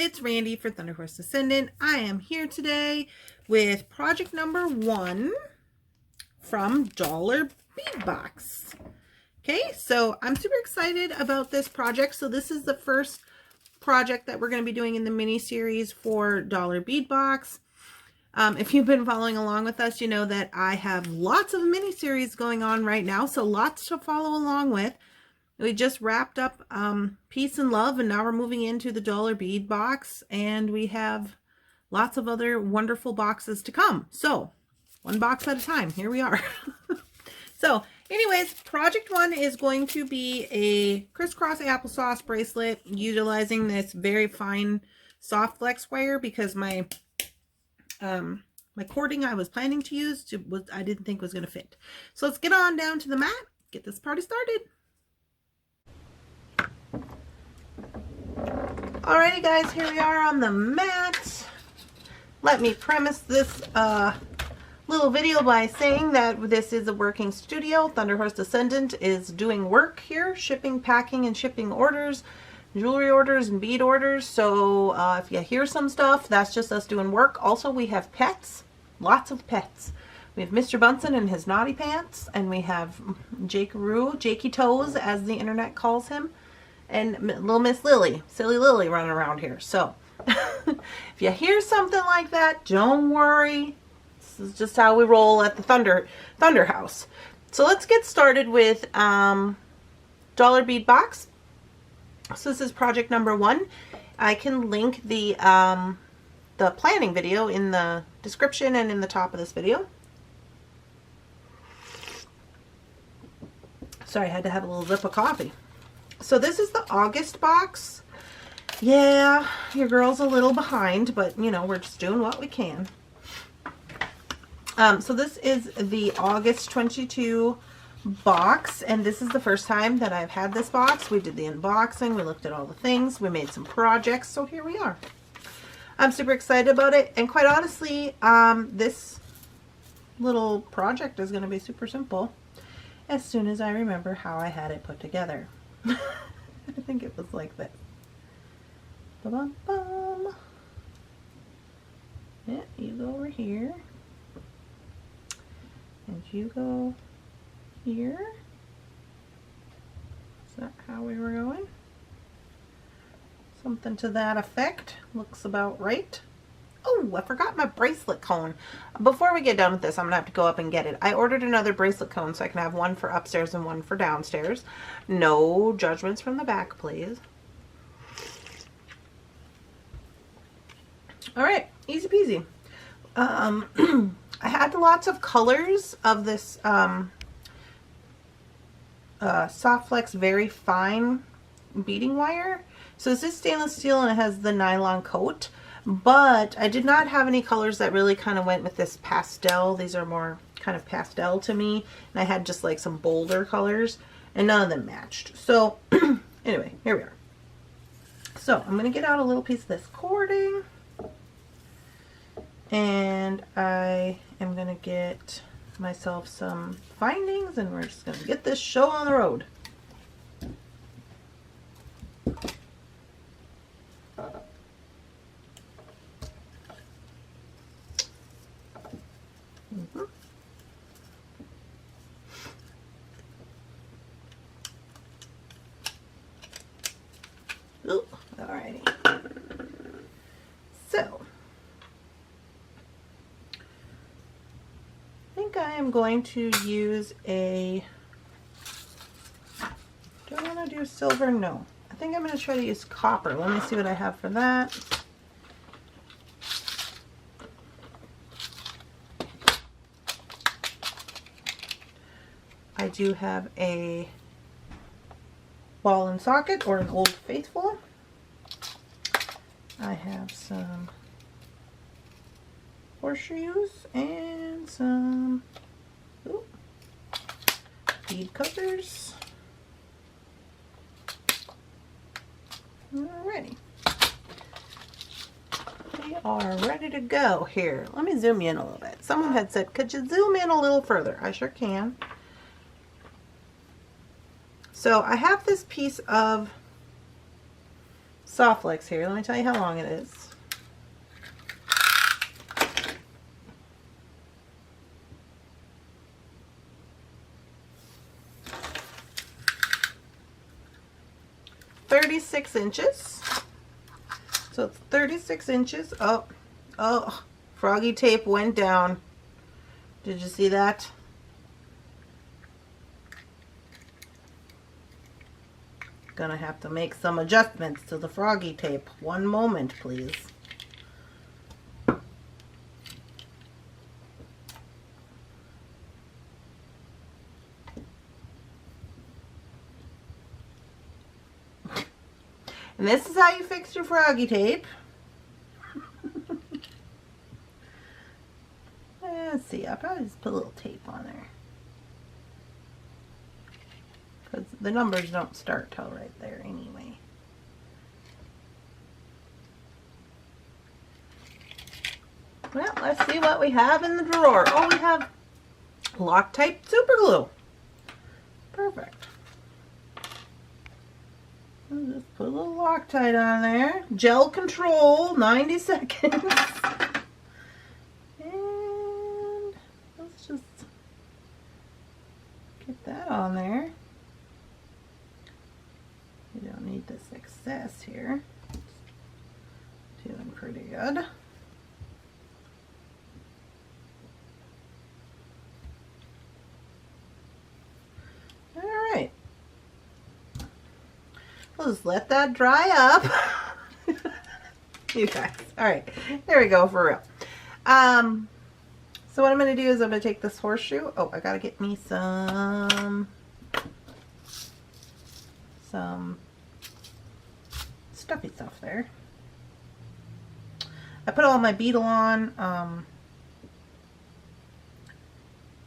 It's Randy for Thunderhorse Descendant. I am here today with project number 1 from Dollar Bead Box. Okay, so I'm super excited about this project. So this is the first project that we're going to be doing in the mini series for Dollar Bead Box. If you've been following along with us, you know that I have lots of mini series going on right now, so lots to follow along with. We just wrapped up Peace and Love, and now we're moving into the Dollar Bead Box, and we have lots of other wonderful boxes to come. So, one box at a time. Here we are. So, anyways, project 1 is going to be a CrissCross applesauce bracelet utilizing this very fine soft flex wire because my cording I was planning to use I didn't think was going to fit. So, let's get on down to the mat, get this party started. Alrighty guys, here we are on the mat. Let me premise this little video by saying that this is a working studio. Thunderhorse Descendant is doing work here, shipping, packing, and shipping orders, jewelry orders, and bead orders. So if you hear some stuff, that's just us doing work. Also, we have pets, lots of pets. We have Mr. Bunsen and his naughty pants, and we have Jakey Toes, as the internet calls him, and little Miss Lily, Silly Lily, running around here. So if you hear something like that, don't worry. This is just how we roll at the Thunder House. So let's get started with Dollar Bead Box. So this is project number 1. I can link the planning video in the description and in the top of this video. Sorry, I had to have a little sip of coffee. So this is the August box. Yeah, your girl's a little behind, but you know, we're just doing what we can. So this is the August 22 box, and this is the first time that I've had this box. We did the unboxing, we looked at all the things, we made some projects, so here we are. I'm super excited about it, and quite honestly, this little project is going to be super simple as soon as I remember how I had it put together. I think it was like this. Ba-bum-bum. Yeah, you go over here. And you go here. Is that how we were going? Something to that effect. Looks about right. Oh, I forgot my bracelet cone. Before we get done with this, I'm going to have to go up and get it. I ordered another bracelet cone so I can have one for upstairs and one for downstairs. No judgments from the back, please. Alright, easy peasy. I had lots of colors of this soft flex very fine beading wire. So this is stainless steel and it has the nylon coat. But I did not have any colors that really kind of went with this pastel. These are more kind of pastel to me. And I had just like some bolder colors. And none of them matched. So anyway, here we are. So I'm going to get out a little piece of this cording. And I am going to get myself some findings. And we're just going to get this show on the road. Ooh, alrighty. So, I think I am going to use a, do I want to do silver? No. I think I'm going to try to use copper. Let me see what I have for that. I do have a ball and socket, or an Old Faithful. I have some horseshoes and some bead covers. Alrighty. are ready to go here. Let me zoom in a little bit. Someone had said, could you zoom in a little further? I sure can. So I have this piece of Soft Flex here. Let me tell you how long it is. "36 inches." So it's 36 inches. Oh, froggy tape went down. Did you see that? Gonna have to make some adjustments to the froggy tape. One moment, please. And this is how you fix your froggy tape. Let's see, I'll probably just put a little tape on there, because the numbers don't start till right there anyway. Well, let's see what we have in the drawer. Oh, we have Loctite super glue. Perfect. I'll just put a little Loctite on there. Gel control, 90 seconds. And let's just get that on there. You don't need this excess here. Doing pretty good. Alright. We'll just let that dry up. You guys. Alright. There we go, for real. So what I'm going to do is I'm going to take this horseshoe. Oh, I got to get me some stuffy stuff there. I put all my Beadalon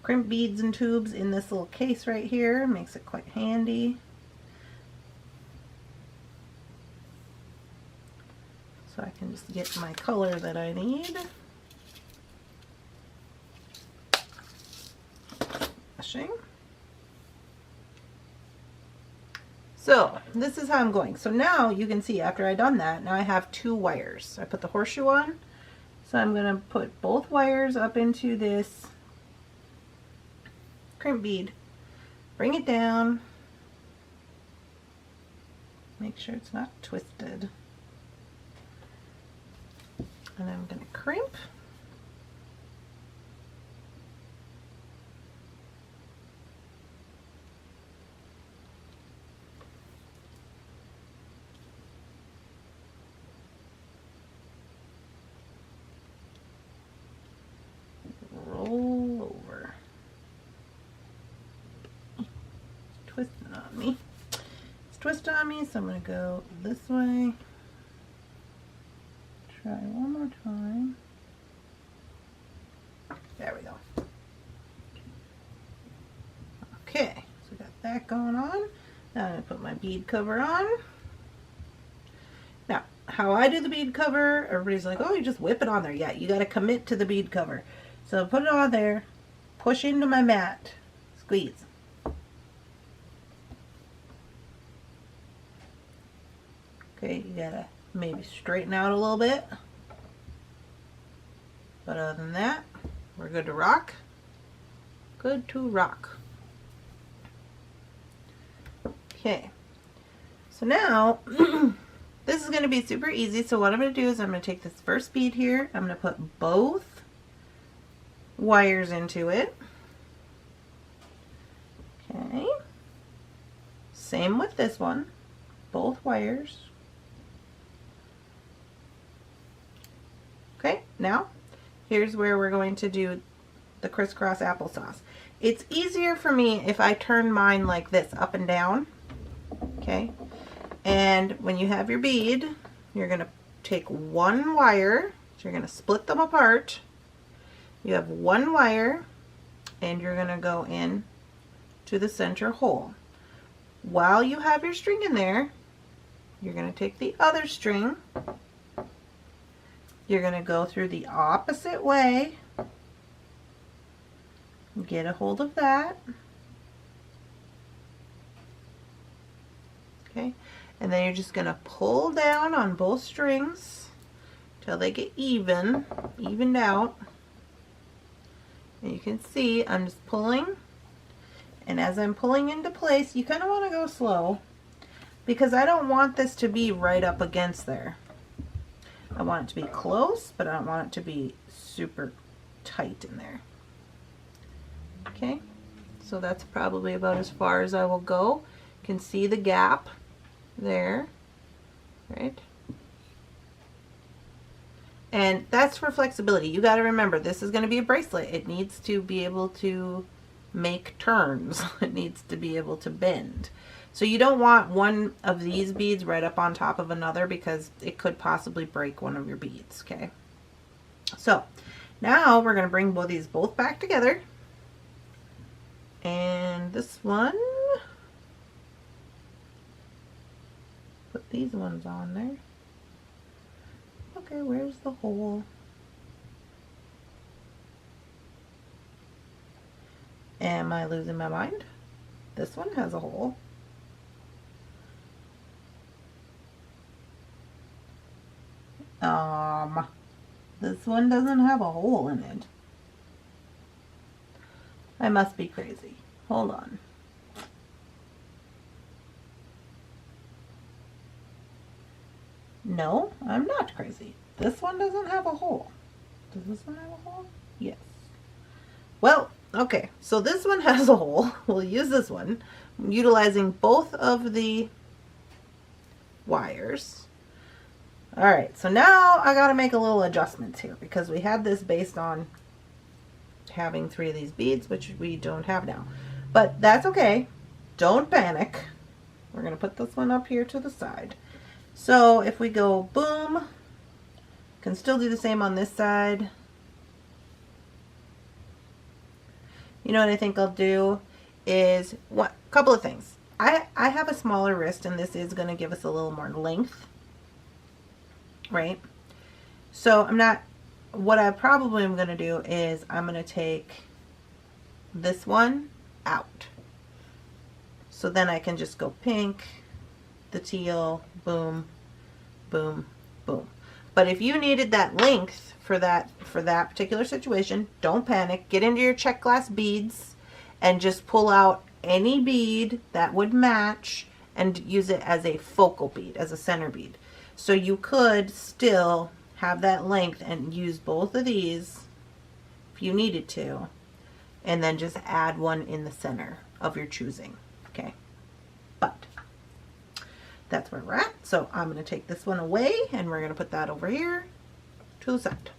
crimp beads and tubes in this little case right here. Makes it quite handy. So I can just get my color that I need. Brushing. So this is how I'm going. So now you can see after I've done that, now I have 2 wires. I put the horseshoe on. So I'm going to put both wires up into this crimp bead. Bring it down. Make sure it's not twisted. And I'm going to crimp. Roll over. Twisting on me. It's twisted on me, so I'm going to go this way. Try one more time. There we go. Okay, so we got that going on. Now I'm going to put my bead cover on. Now, how I do the bead cover, everybody's like, oh, you just whip it on there. Yeah, you got to commit to the bead cover. So put it on there, push into my mat, squeeze. Okay, you got to maybe straighten out a little bit. But other than that, we're good to rock. Good to rock. Okay. So now, this is going to be super easy. So what I'm going to do is I'm going to take this first bead here. I'm going to put both wires into it. Okay. Same with this one. Both wires. Okay, now here's where we're going to do the crisscross applesauce. It's easier for me if I turn mine like this, up and down. Okay, and when you have your bead, you're going to take one wire, so you're going to split them apart. You have one wire, and you're going to go in to the center hole. While you have your string in there, you're going to take the other string you're going to go through the opposite way. Get a hold of that. Okay, and then you're just going to pull down on both strings till they get evened out. And you can see I'm just pulling, and as I'm pulling into place, you kind of want to go slow because I don't want this to be right up against there. I want it to be close, but I don't want it to be super tight in there. Okay, so that's probably about as far as I will go. You can see the gap there, right? And that's for flexibility. You got to remember, this is going to be a bracelet. It needs to be able to make turns. It needs to be able to bend. So you don't want one of these beads right up on top of another because it could possibly break one of your beads, okay? So now we're going to bring these both back together. And this one, put these ones on there. Okay, where's the hole? Am I losing my mind? This one has a hole. This one doesn't have a hole in it. I must be crazy. Hold on. No, I'm not crazy. This one doesn't have a hole. Does this one have a hole? Yes. Well, okay, so this one has a hole. We'll use this one. I'm utilizing both of the wires. All right, so now I got to make a little adjustments here because we had this based on having 3 of these beads, which we don't have now. But that's okay. Don't panic. We're going to put this one up here to the side. So if we go boom, can still do the same on this side. You know what I think I'll do is a couple of things. I have a smaller wrist, and this is going to give us a little more length, right? So what I probably am going to do is I'm going to take this one out. So then I can just go pink, the teal, boom, boom, boom. But if you needed that length for that particular situation, don't panic. Get into your Czech glass beads and just pull out any bead that would match and use it as a focal bead, as a center bead. So you could still have that length and use both of these if you needed to, and then just add one in the center of your choosing. Okay, but that's where we're at. So I'm going to take this one away and we're going to put that over here to the side.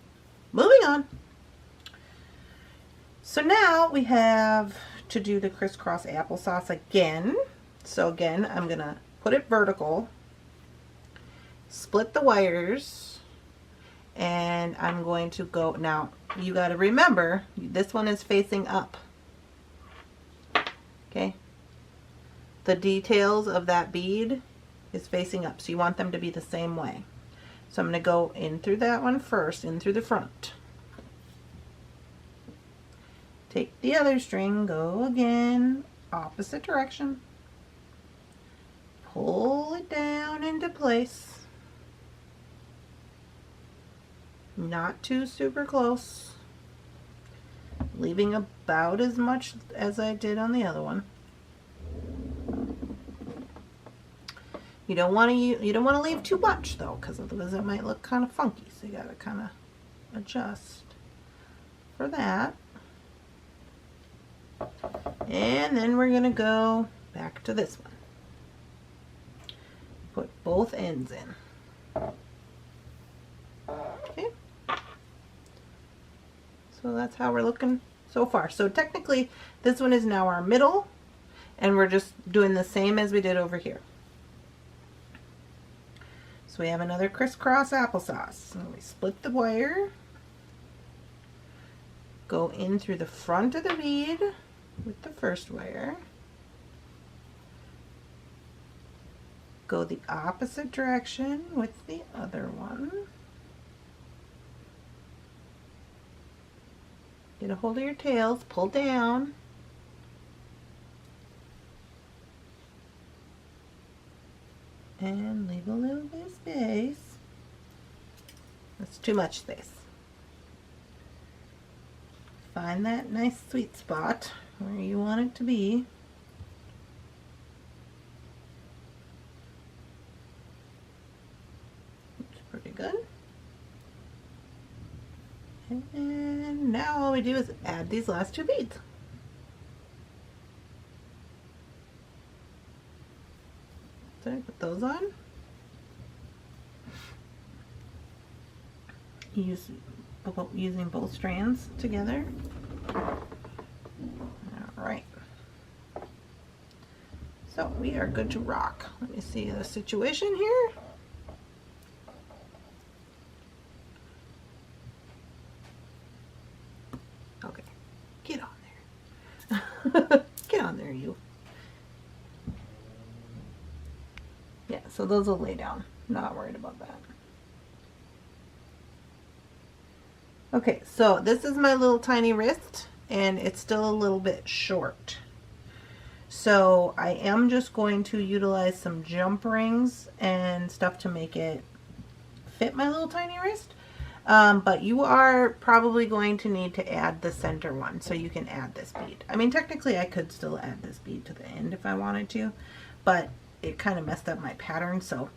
Moving on. So now we have to do the crisscross applesauce again. So again, I'm going to put it vertical, split the wires, and I'm going to go, now you got to remember this one is facing up. Okay, the details of that bead is facing up, so you want them to be the same way. So I'm going to go in through that one first, in through the front. Take the other string, go again, opposite direction. Pull it down into place. Not too super close. Leaving about as much as I did on the other one. You don't want to leave too much though, because otherwise it might look kind of funky. So you got to kind of adjust for that. And then we're going to go back to this one. Put both ends in. Okay. So that's how we're looking so far. So technically this one is now our middle, and we're just doing the same as we did over here. So we have another crisscross applesauce. So we split the wire, go in through the front of the bead with the first wire, go the opposite direction with the other one, Get a hold of your tails, pull down. And leave a little bit of space. That's too much space. Find that nice sweet spot where you want it to be. That's pretty good. And now all we do is add these last two beads. So put those on. Using both strands together. Alright. So we are good to rock. Let me see the situation here. Okay. Get on there. Get on there, you. Yeah, so those will lay down. Not worried about that. Okay, so this is my little tiny wrist, and it's still a little bit short. So I am just going to utilize some jump rings and stuff to make it fit my little tiny wrist. But you are probably going to need to add the center one, so you can add this bead. I mean, technically I could still add this bead to the end if I wanted to, but it kind of messed up my pattern, so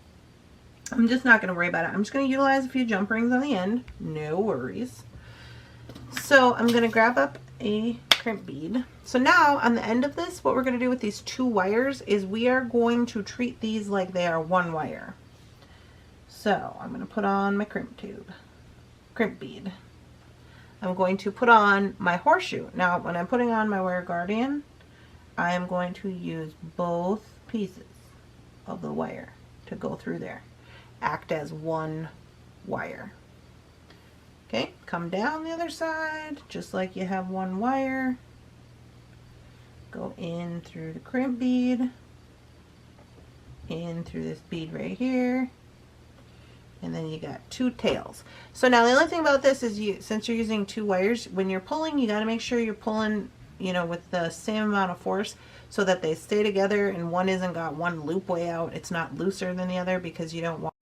I'm just not going to worry about it. I'm just going to utilize a few jump rings on the end. No worries. So I'm going to grab up a crimp bead. So now on the end of this, what we're going to do with these two wires is we are going to treat these like they are one wire. So I'm going to put on my crimp bead. I'm going to put on my horseshoe. Now when I'm putting on my wire guardian, I am going to use both pieces of the wire to go through there. Act as one wire. Okay, come down the other side just like you have one wire. Go in through the crimp bead, in through this bead right here, and then you got two tails. So now the only thing about this is since you're using two wires, when you're pulling, you got to make sure you're pulling, you know, with the same amount of force so that they stay together and one isn't got one loop way out. It's not looser than the other because you don't want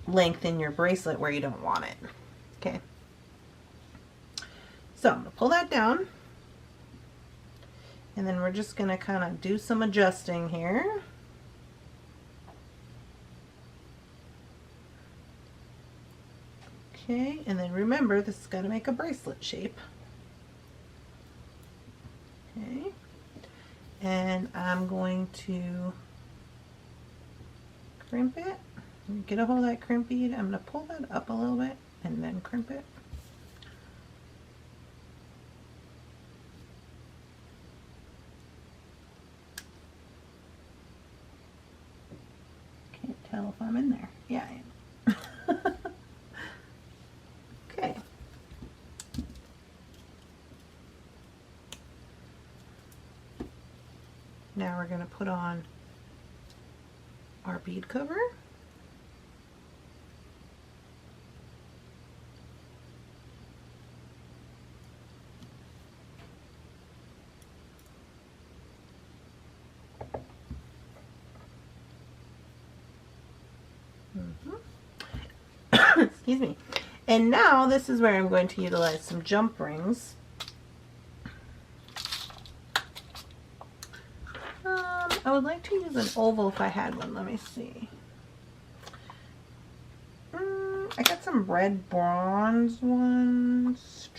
lengthen your bracelet where you don't want it. Okay. So I'm going to pull that down. And then we're just going to kind of do some adjusting here. Okay, and then remember this is got to make a bracelet shape. Okay, and I'm going to crimp it. Get a hold of that crimp bead. I'm going to pull that up a little bit and then crimp it. Can't tell if I'm in there. Yeah, I am. Okay. Now we're going to put on our bead cover. Excuse me. And now this is where I'm going to utilize some jump rings. I would like to use an oval if I had one. Let me see. I got some red bronze ones.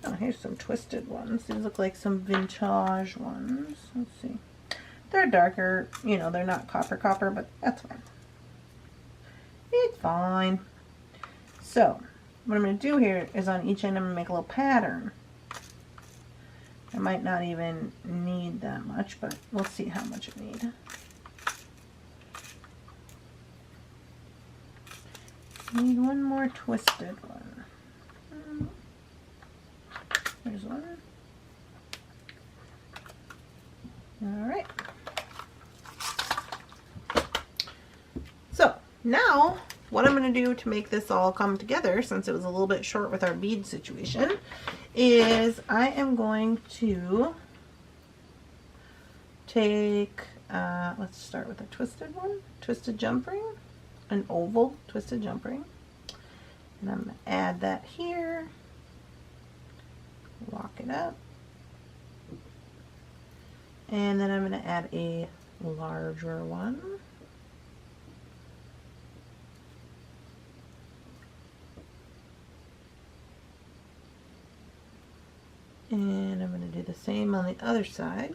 Oh, here's some twisted ones. These look like some vintage ones. Let's see. They're darker, you know, they're not copper, but that's fine. It's fine. So, what I'm going to do here is on each end I'm going to make a little pattern. I might not even need that much, but we'll see how much I need. Need one more twisted one. There's one. Alright. now what I'm going to do to make this all come together, since it was a little bit short with our bead situation, is I am going to take, let's start with a twisted one, twisted jump ring, an oval twisted jump ring, and I'm going to add that here, lock it up, and then I'm going to add a larger one. And I'm going to do the same on the other side.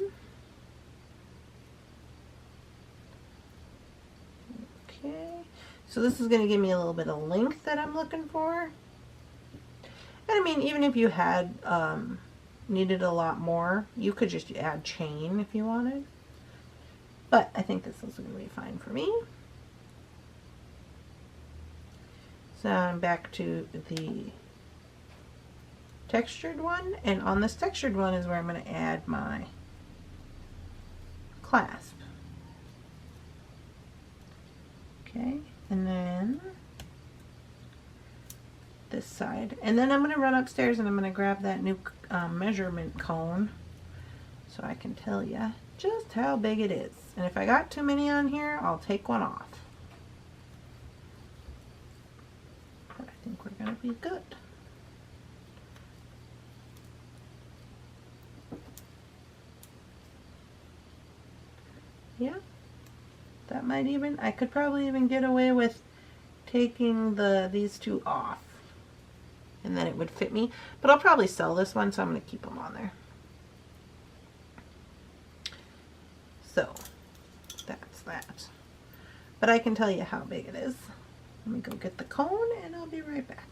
Okay, so this is going to give me a little bit of length that I'm looking for. And I mean, even if you had needed a lot more, you could just add chain if you wanted. But I think this is going to be fine for me. So I'm back to the textured one, and on this textured one is where I'm going to add my clasp. Okay, and then this side, and then I'm going to run upstairs and I'm going to grab that new measurement cone so I can tell you just how big it is. And if I got too many on here, I'll take one off. But I think we're going to be good. Yeah, that might even, I could probably even get away with taking these two off, and then it would fit me, but I'll probably sell this one, so I'm going to keep them on there. So that's that, but I can tell you how big it is. Let me go get the cone and I'll be right back.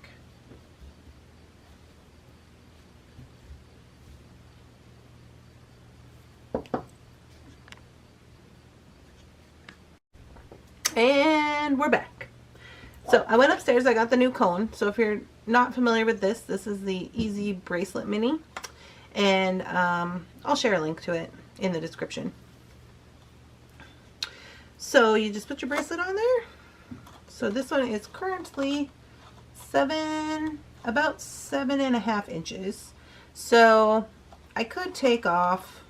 And we're back. So I went upstairs, I got the new cone. So if you're not familiar with this, this is the Easy Bracelet Mini. And I'll share a link to it in the description. So you just put your bracelet on there. So this one is currently about 7.5 inches. So I could take off,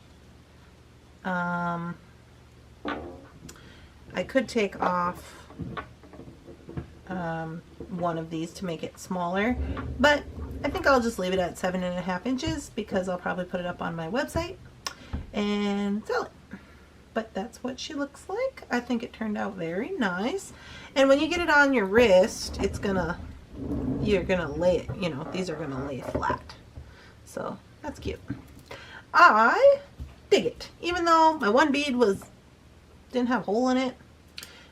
one of these to make it smaller, but I think I'll just leave it at 7.5 inches because I'll probably put it up on my website and sell it. But that's what she looks like. I think it turned out very nice. And when you get it on your wrist, you're gonna lay it, you know, these are gonna lay flat. So that's cute. I dig it. Even though my one bead didn't have a hole in it,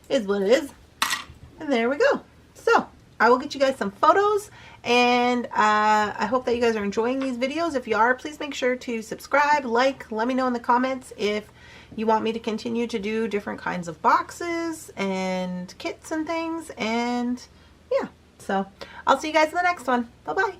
is what it is. And there we go. So I will get you guys some photos, and I hope that you guys are enjoying these videos. If you are, please make sure to subscribe, like, let me know in the comments if you want me to continue to do different kinds of boxes and kits and things. And yeah, so I'll see you guys in the next one. Bye bye.